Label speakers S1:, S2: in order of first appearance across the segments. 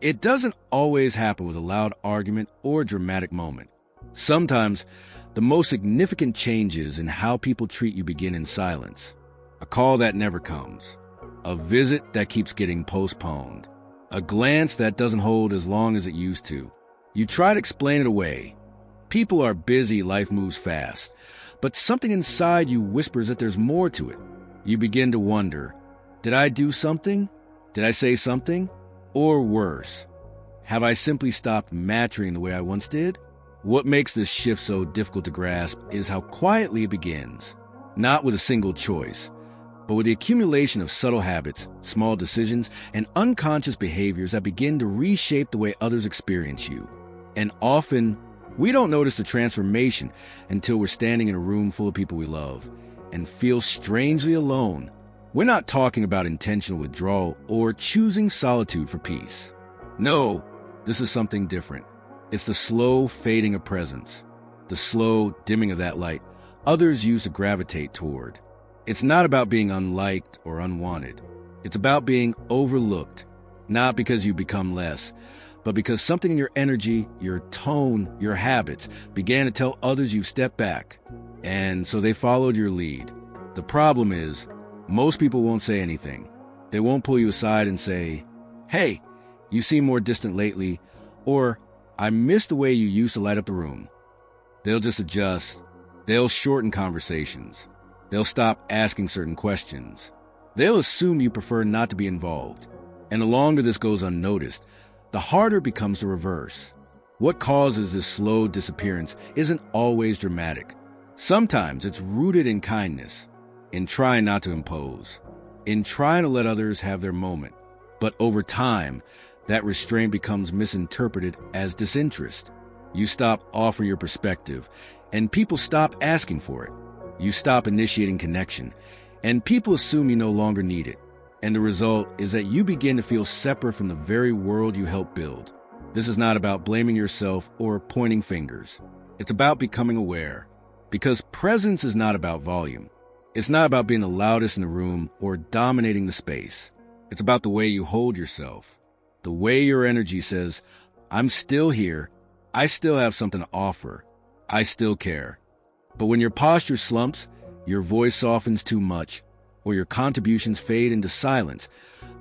S1: It doesn't always happen with a loud argument or a dramatic moment. Sometimes, the most significant changes in how people treat you begin in silence. A call that never comes. A visit that keeps getting postponed. A glance that doesn't hold as long as it used to. You try to explain it away. People are busy, life moves fast. But something inside you whispers that there's more to it. You begin to wonder, did I do something? Did I say something? Or worse, have I simply stopped mattering the way I once did? What makes this shift so difficult to grasp is how quietly it begins. Not with a single choice, but with the accumulation of subtle habits, small decisions, and unconscious behaviors that begin to reshape the way others experience you. And often, we don't notice the transformation until we're standing in a room full of people we love and feel strangely alone. We're not talking about intentional withdrawal or choosing solitude for peace. No, this is something different. It's the slow fading of presence, the slow dimming of that light others used to gravitate toward. It's not about being unliked or unwanted. It's about being overlooked, not because you become less, but because something in your energy, your tone, your habits began to tell others you've stepped back, and so they followed your lead. The problem is, most people won't say anything. They won't pull you aside and say, "Hey, you seem more distant lately," or "I miss the way you used to light up the room." They'll just adjust. They'll shorten conversations. They'll stop asking certain questions. They'll assume you prefer not to be involved. And the longer this goes unnoticed, the harder it becomes to reverse. What causes this slow disappearance isn't always dramatic. Sometimes it's rooted in kindness, in trying not to impose, in trying to let others have their moment. But over time, that restraint becomes misinterpreted as disinterest. You stop offering your perspective, and people stop asking for it. You stop initiating connection, and people assume you no longer need it. And the result is that you begin to feel separate from the very world you helped build. This is not about blaming yourself or pointing fingers. It's about becoming aware. Because presence is not about volume. It's not about being the loudest in the room or dominating the space. It's about the way you hold yourself. The way your energy says, "I'm still here. I still have something to offer. I still care." But when your posture slumps, your voice softens too much, or your contributions fade into silence,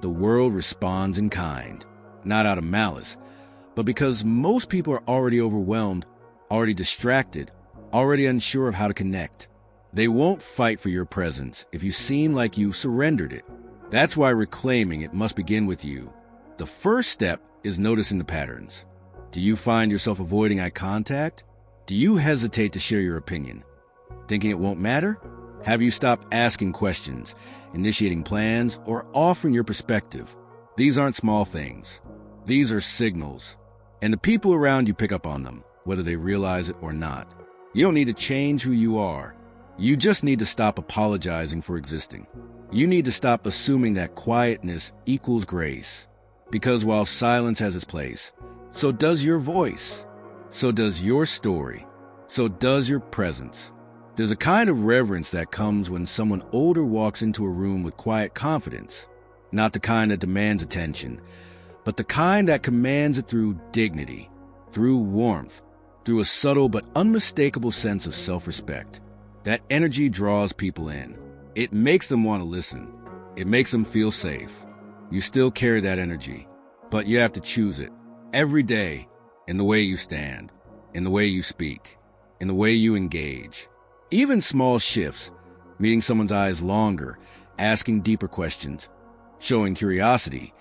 S1: the world responds in kind. Not out of malice, but because most people are already overwhelmed, already distracted, already unsure of how to connect. They won't fight for your presence if you seem like you've surrendered it. That's why reclaiming it must begin with you. The first step is noticing the patterns. Do you find yourself avoiding eye contact? Do you hesitate to share your opinion? Thinking it won't matter? Have you stopped asking questions, initiating plans, or offering your perspective? These aren't small things. These are signals. And the people around you pick up on them, whether they realize it or not. You don't need to change who you are. You just need to stop apologizing for existing. You need to stop assuming that quietness equals grace. Because while silence has its place, so does your voice. So does your story. So does your presence. There's a kind of reverence that comes when someone older walks into a room with quiet confidence. Not the kind that demands attention, but the kind that commands it through dignity, through warmth, through a subtle but unmistakable sense of self-respect. That energy draws people in. It makes them want to listen. It makes them feel safe. You still carry that energy, but you have to choose it every day, in the way you stand, in the way you speak, in the way you engage. Even small shifts, meeting someone's eyes longer, asking deeper questions, showing curiosity,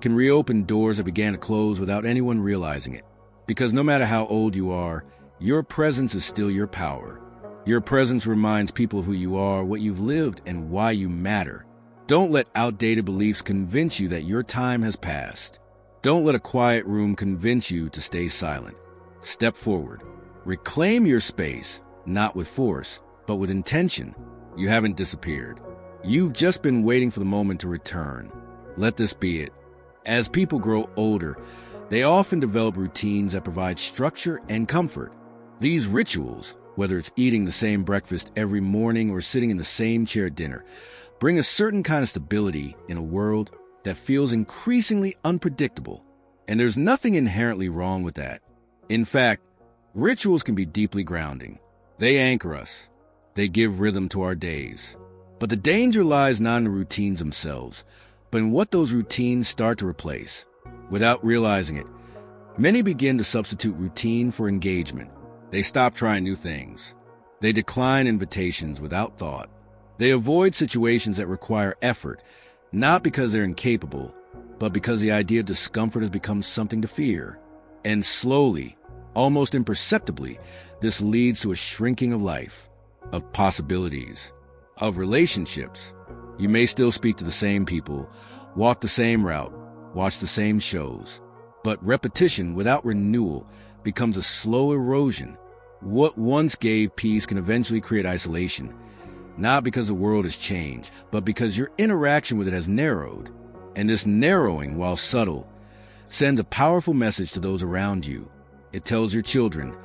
S1: can reopen doors that began to close without anyone realizing it. Because no matter how old you are, your presence is still your power. Your presence reminds people who you are, what you've lived, and why you matter. Don't let outdated beliefs convince you that your time has passed. Don't let a quiet room convince you to stay silent. Step forward. Reclaim your space, not with force, but with intention. You haven't disappeared. You've just been waiting for the moment to return. Let this be it. As people grow older, they often develop routines that provide structure and comfort. These rituals, whether it's eating the same breakfast every morning or sitting in the same chair at dinner, bring a certain kind of stability in a world that feels increasingly unpredictable. And there's nothing inherently wrong with that. In fact, rituals can be deeply grounding. They anchor us. They give rhythm to our days. But the danger lies not in the routines themselves, but in what those routines start to replace. Without realizing it, many begin to substitute routine for engagement. They stop trying new things. They decline invitations without thought. They avoid situations that require effort, not because they're incapable, but because the idea of discomfort has become something to fear. And slowly, almost imperceptibly, this leads to a shrinking of life, of possibilities, of relationships. You may still speak to the same people, walk the same route, watch the same shows, but repetition without renewal becomes a slow erosion. What once gave peace can eventually create isolation, not because the world has changed, but because your interaction with it has narrowed. And this narrowing, while subtle, sends a powerful message to those around you. It tells your children,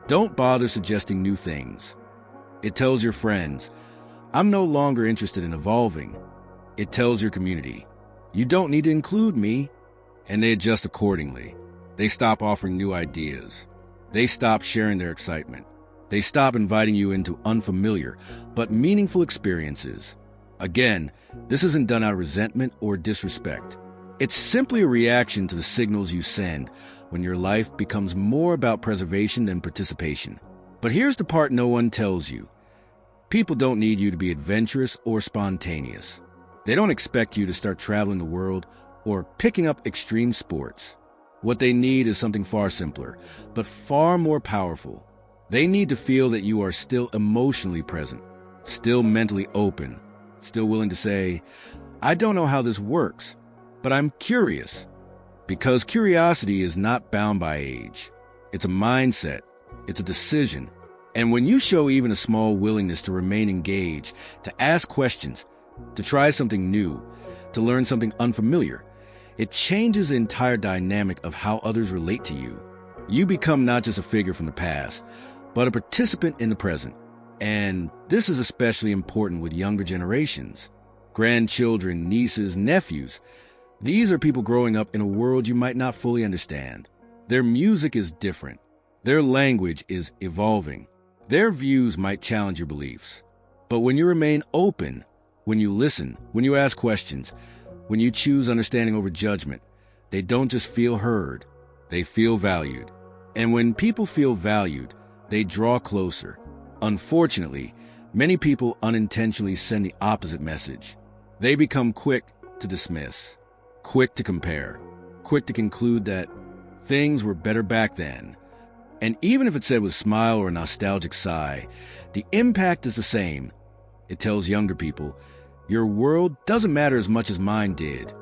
S1: don't bother suggesting new things. It tells your friends, I'm no longer interested in evolving. It tells your community, you don't need to include me. And they adjust accordingly. They stop offering new ideas. They stop sharing their excitement. They stop inviting you into unfamiliar but meaningful experiences. Again, this isn't done out of resentment or disrespect. It's simply a reaction to the signals you send when your life becomes more about preservation than participation. But here's the part no one tells you. People don't need you to be adventurous or spontaneous. They don't expect you to start traveling the world or picking up extreme sports. What they need is something far simpler, but far more powerful. They need to feel that you are still emotionally present, still mentally open, still willing to say, I don't know how this works, but I'm curious. Because curiosity is not bound by age. It's a mindset. It's a decision. And when you show even a small willingness to remain engaged, to ask questions, to try something new, to learn something unfamiliar, it changes the entire dynamic of how others relate to you. You become not just a figure from the past, but a participant in the present. And this is especially important with younger generations. Grandchildren, nieces, nephews. These are people growing up in a world you might not fully understand. Their music is different. Their language is evolving. Their views might challenge your beliefs. But when you remain open, when you listen, when you ask questions, when you choose understanding over judgment, they don't just feel heard, they feel valued. And when people feel valued, they draw closer. Unfortunately, many people unintentionally send the opposite message. They become quick to dismiss, quick to compare, quick to conclude that things were better back then. And even if it's said with a smile or a nostalgic sigh, the impact is the same. It tells younger people, your world doesn't matter as much as mine did.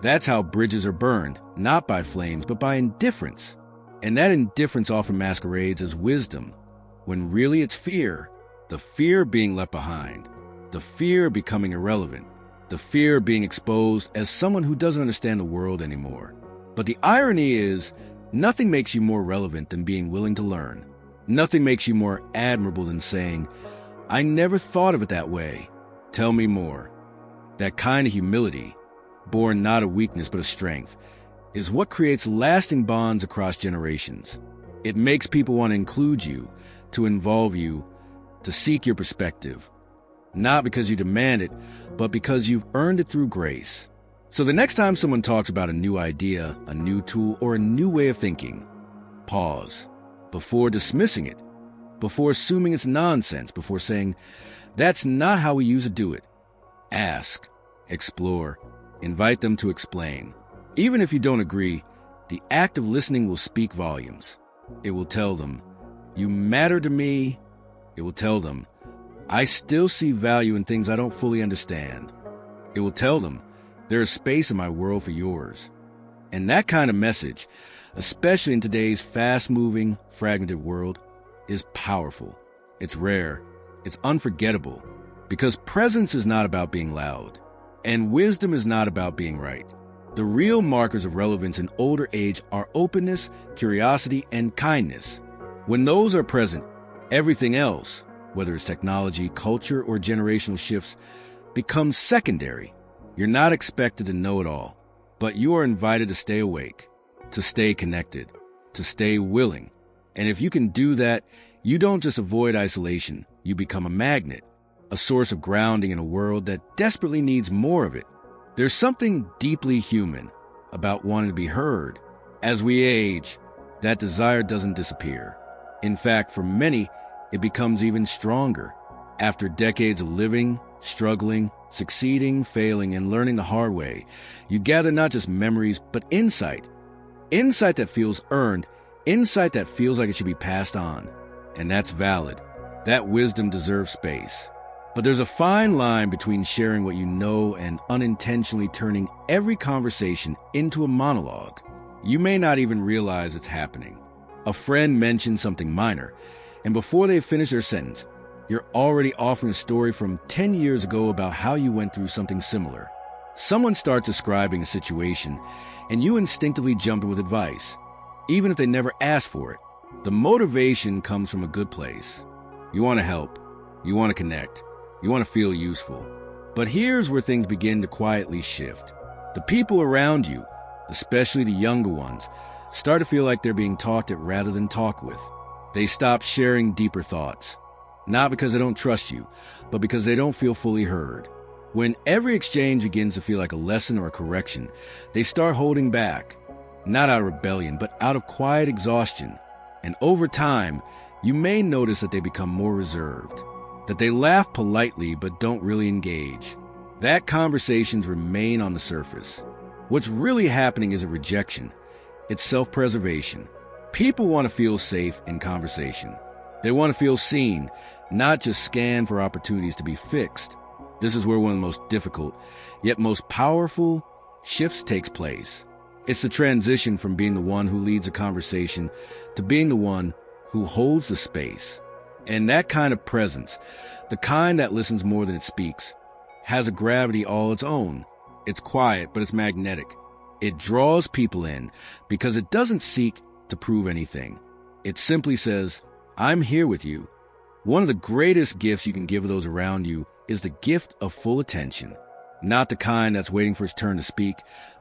S1: That's how bridges are burned, not by flames, but by indifference. And that indifference often masquerades as wisdom, when really it's fear. The fear of being left behind, the fear of becoming irrelevant, the fear of being exposed as someone who doesn't understand the world anymore. But the irony is, nothing makes you more relevant than being willing to learn. Nothing makes you more admirable than saying, I never thought of it that way. Tell me more. That kind of humility, born not of weakness but of strength, is what creates lasting bonds across generations. It makes people want to include you, to involve you, to seek your perspective. Not because you demand it, but because you've earned it through grace. So the next time someone talks about a new idea, a new tool, or a new way of thinking, pause. Before dismissing it, before assuming it's nonsense, before saying, that's not how we used to do it. Ask, explore, invite them to explain. Even if you don't agree, the act of listening will speak volumes. It will tell them, you matter to me. It will tell them, I still see value in things I don't fully understand. It will tell them, there is space in my world for yours. And that kind of message, especially in today's fast-moving, fragmented world, is powerful. It's rare. It's unforgettable. Because presence is not about being loud. And wisdom is not about being right. The real markers of relevance in older age are openness, curiosity, and kindness. When those are present, everything else, whether it's technology, culture, or generational shifts, becomes secondary. You're not expected to know it all, but you are invited to stay awake. to stay connected, to stay willing. And if you can do that, you don't just avoid isolation, you become a magnet, a source of grounding in a world that desperately needs more of it. There's something deeply human about wanting to be heard. As we age, that desire doesn't disappear. In fact, for many, it becomes even stronger. After decades of living, struggling, succeeding, failing, and learning the hard way, you gather not just memories, but insight. Insight that feels earned, insight that feels like it should be passed on. And that's valid. That wisdom deserves space. But there's a fine line between sharing what you know and unintentionally turning every conversation into a monologue. You may not even realize it's happening. A friend mentions something minor, and before they finish their sentence, you're already offering a story from 10 years ago about how you went through something similar. Someone starts describing a situation, and you instinctively jump in with advice, even if they never asked for it. The motivation comes from a good place. You want to help. You want to connect. You want to feel useful. But here's where things begin to quietly shift. The people around you, especially the younger ones, start to feel like they're being talked at rather than talked with. They stop sharing deeper thoughts, not because they don't trust you, but because they don't feel fully heard. When every exchange begins to feel like a lesson or a correction, they start holding back, not out of rebellion, but out of quiet exhaustion. And over time, you may notice that they become more reserved, that they laugh politely but don't really engage. That conversations remain on the surface. What's really happening isn't rejection, it's self-preservation. People want to feel safe in conversation. They want to feel seen, not just scan for opportunities to be fixed. This is where one of the most difficult, yet most powerful shifts takes place. It's the transition from being the one who leads a conversation to being the one who holds the space. And that kind of presence, the kind that listens more than it speaks, has a gravity all its own. It's quiet, but it's magnetic. It draws people in because it doesn't seek to prove anything. It simply says, I'm here with you. One of the greatest gifts you can give those around you is the gift of full attention. Not the kind that's waiting for its turn to speak,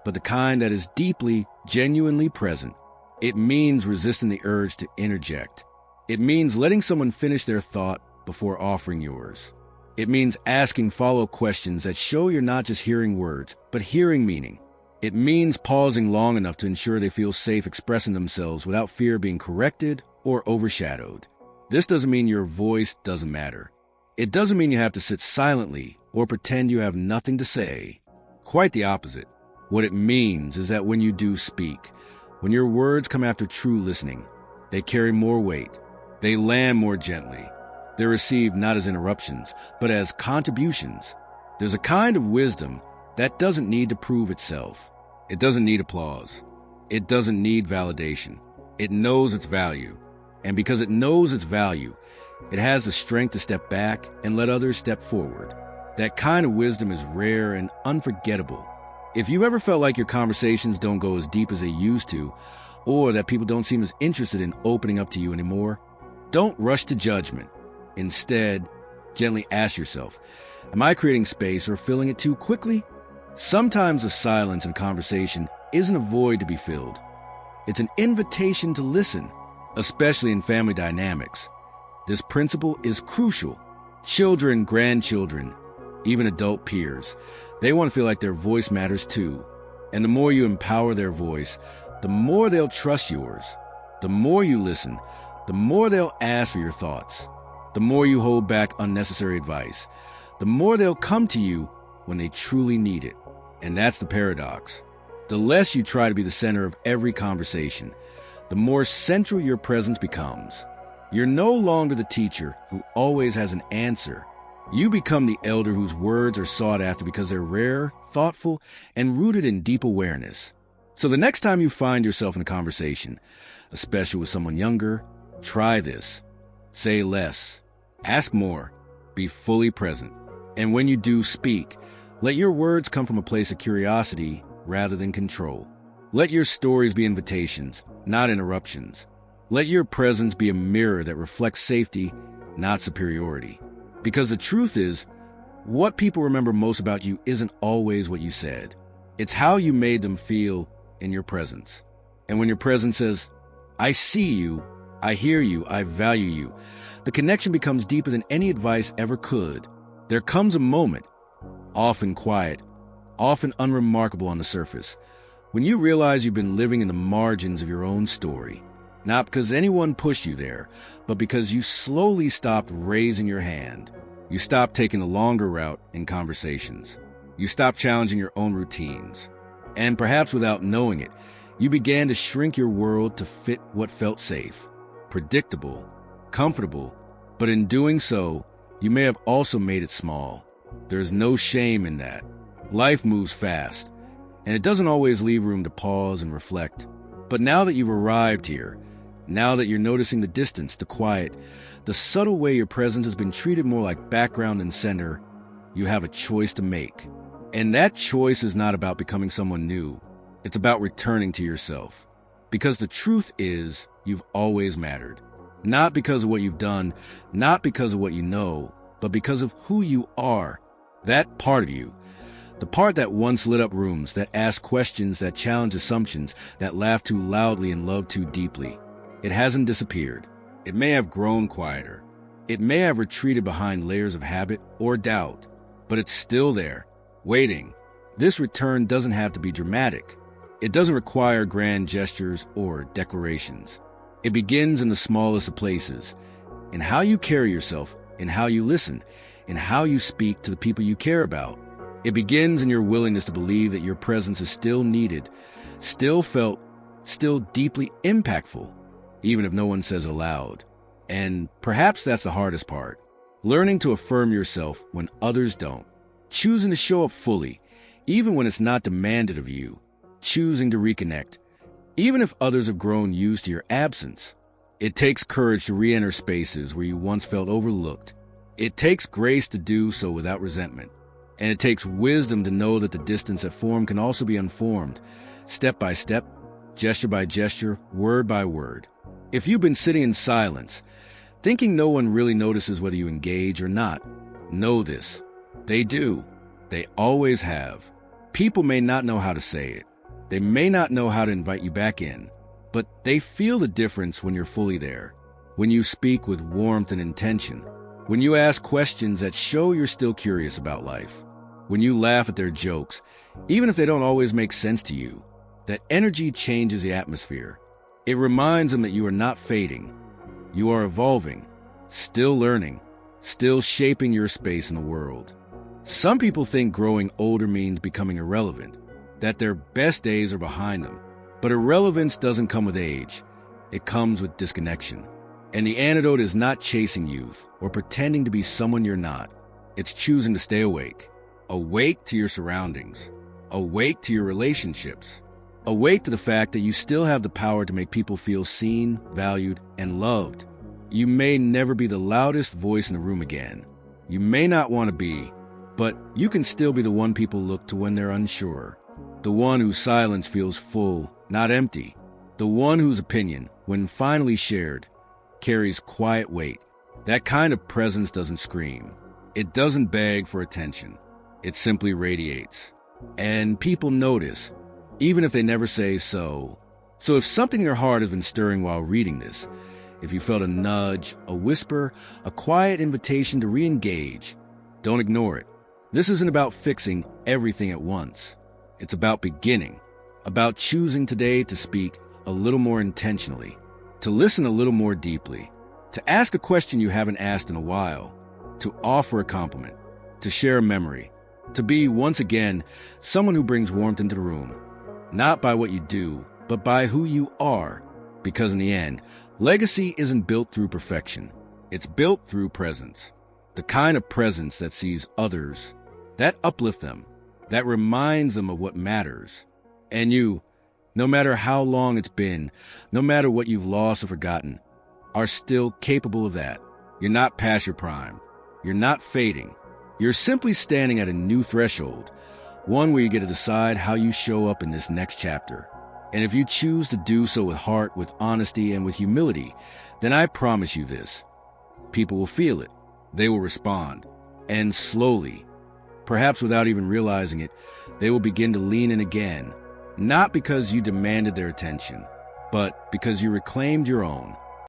S1: but the kind that is deeply, genuinely present. It means resisting the urge to interject. It means letting someone finish their thought before offering yours. It means asking follow-up questions that show you're not just hearing words, but hearing meaning. It means pausing long enough to ensure they feel safe expressing themselves without fear of being corrected or overshadowed. This doesn't mean your voice doesn't matter. It doesn't mean you have to sit silently or pretend you have nothing to say. Quite the opposite. What it means is that when you do speak, when your words come after true listening, they carry more weight. They land more gently. They're received not as interruptions, but as contributions. There's a kind of wisdom that doesn't need to prove itself. It doesn't need applause. It doesn't need validation. It knows its value. And because it knows its value, it has the strength to step back and let others step forward. That kind of wisdom is rare and unforgettable. If you ever felt like your conversations don't go as deep as they used to, or that people don't seem as interested in opening up to you anymore, don't rush to judgment. Instead, gently ask yourself, am I creating space or filling it too quickly? Sometimes the silence in conversation isn't a void to be filled. It's an invitation to listen, especially in family dynamics. This principle is crucial. Children, grandchildren, even adult peers, they want to feel like their voice matters too. And the more you empower their voice, the more they'll trust yours. The more you listen, the more they'll ask for your thoughts. The more you hold back unnecessary advice, the more they'll come to you when they truly need it. And that's the paradox. The less you try to be the center of every conversation, the more central your presence becomes. You're no longer the teacher who always has an answer. You become the elder whose words are sought after because they're rare, thoughtful, and rooted in deep awareness. So the next time you find yourself in a conversation, especially with someone younger, try this. Say less. Ask more. Be fully present. And when you do speak, let your words come from a place of curiosity rather than control. Let your stories be invitations, not interruptions. Let your presence be a mirror that reflects safety, not superiority. Because the truth is, what people remember most about you isn't always what you said. It's how you made them feel in your presence. And when your presence says, I see you, I hear you, I value you, the connection becomes deeper than any advice ever could. There comes a moment, often quiet, often unremarkable on the surface, when you realize you've been living in the margins of your own story, not because anyone pushed you there, but because you slowly stopped raising your hand. You stopped taking the longer route in conversations. You stopped challenging your own routines. And perhaps without knowing it, you began to shrink your world to fit what felt safe, predictable, comfortable, but in doing so, you may have also made it small. There's no shame in that. Life moves fast, and it doesn't always leave room to pause and reflect. But now that you've arrived here, now that you're noticing the distance, the quiet, the subtle way your presence has been treated more like background than center, you have a choice to make. And that choice is not about becoming someone new. It's about returning to yourself. Because the truth is, you've always mattered. Not because of what you've done, not because of what you know, but because of who you are. That part of you. The part that once lit up rooms, that asked questions, that challenged assumptions, that laughed too loudly and loved too deeply. It hasn't disappeared. It may have grown quieter. It may have retreated behind layers of habit or doubt, but it's still there, waiting. This return doesn't have to be dramatic. It doesn't require grand gestures or declarations. It begins in the smallest of places, in how you carry yourself, in how you listen, in how you speak to the people you care about. It begins in your willingness to believe that your presence is still needed, still felt, still deeply impactful, even if no one says aloud. And perhaps that's the hardest part. Learning to affirm yourself when others don't. Choosing to show up fully, even when it's not demanded of you. Choosing to reconnect, even if others have grown used to your absence. It takes courage to re-enter spaces where you once felt overlooked. It takes grace to do so without resentment. And it takes wisdom to know that the distance that formed can also be unformed, step by step, gesture by gesture, word by word. If you've been sitting in silence, thinking no one really notices whether you engage or not, know this. They do. They always have. People may not know how to say it. They may not know how to invite you back in, but they feel the difference when you're fully there, when you speak with warmth and intention, when you ask questions that show you're still curious about life, when you laugh at their jokes, even if they don't always make sense to you. That energy changes the atmosphere. It reminds them that you are not fading. You are evolving, still learning, still shaping your space in the world. Some people think growing older means becoming irrelevant, that their best days are behind them. But irrelevance doesn't come with age. It comes with disconnection. And the antidote is not chasing youth or pretending to be someone you're not. It's choosing to stay awake. Awake to your surroundings. Awake to your relationships. Awake to the fact that you still have the power to make people feel seen, valued, and loved. You may never be the loudest voice in the room again. You may not want to be, but you can still be the one people look to when they're unsure. The one whose silence feels full, not empty. The one whose opinion, when finally shared, carries quiet weight. That kind of presence doesn't scream. It doesn't beg for attention. It simply radiates. And people notice, even if they never say so. So if something in your heart has been stirring while reading this, if you felt a nudge, a whisper, a quiet invitation to re-engage, don't ignore it. This isn't about fixing everything at once. It's about beginning, about choosing today to speak a little more intentionally, to listen a little more deeply, to ask a question you haven't asked in a while, to offer a compliment, to share a memory, to be, once again, someone who brings warmth into the room, not by what you do, but by who you are. Because in the end, legacy isn't built through perfection. It's built through presence. The kind of presence that sees others, that uplifts them, that reminds them of what matters. And you, no matter how long it's been, no matter what you've lost or forgotten, are still capable of that. You're not past your prime. You're not fading. You're simply standing at a new threshold, one where you get to decide how you show up in this next chapter. And if you choose to do so with heart, with honesty, and with humility, then I promise you this. People will feel it. They will respond. And slowly, perhaps without even realizing it, they will begin to lean in again. Not because you demanded their attention, but because you reclaimed your own.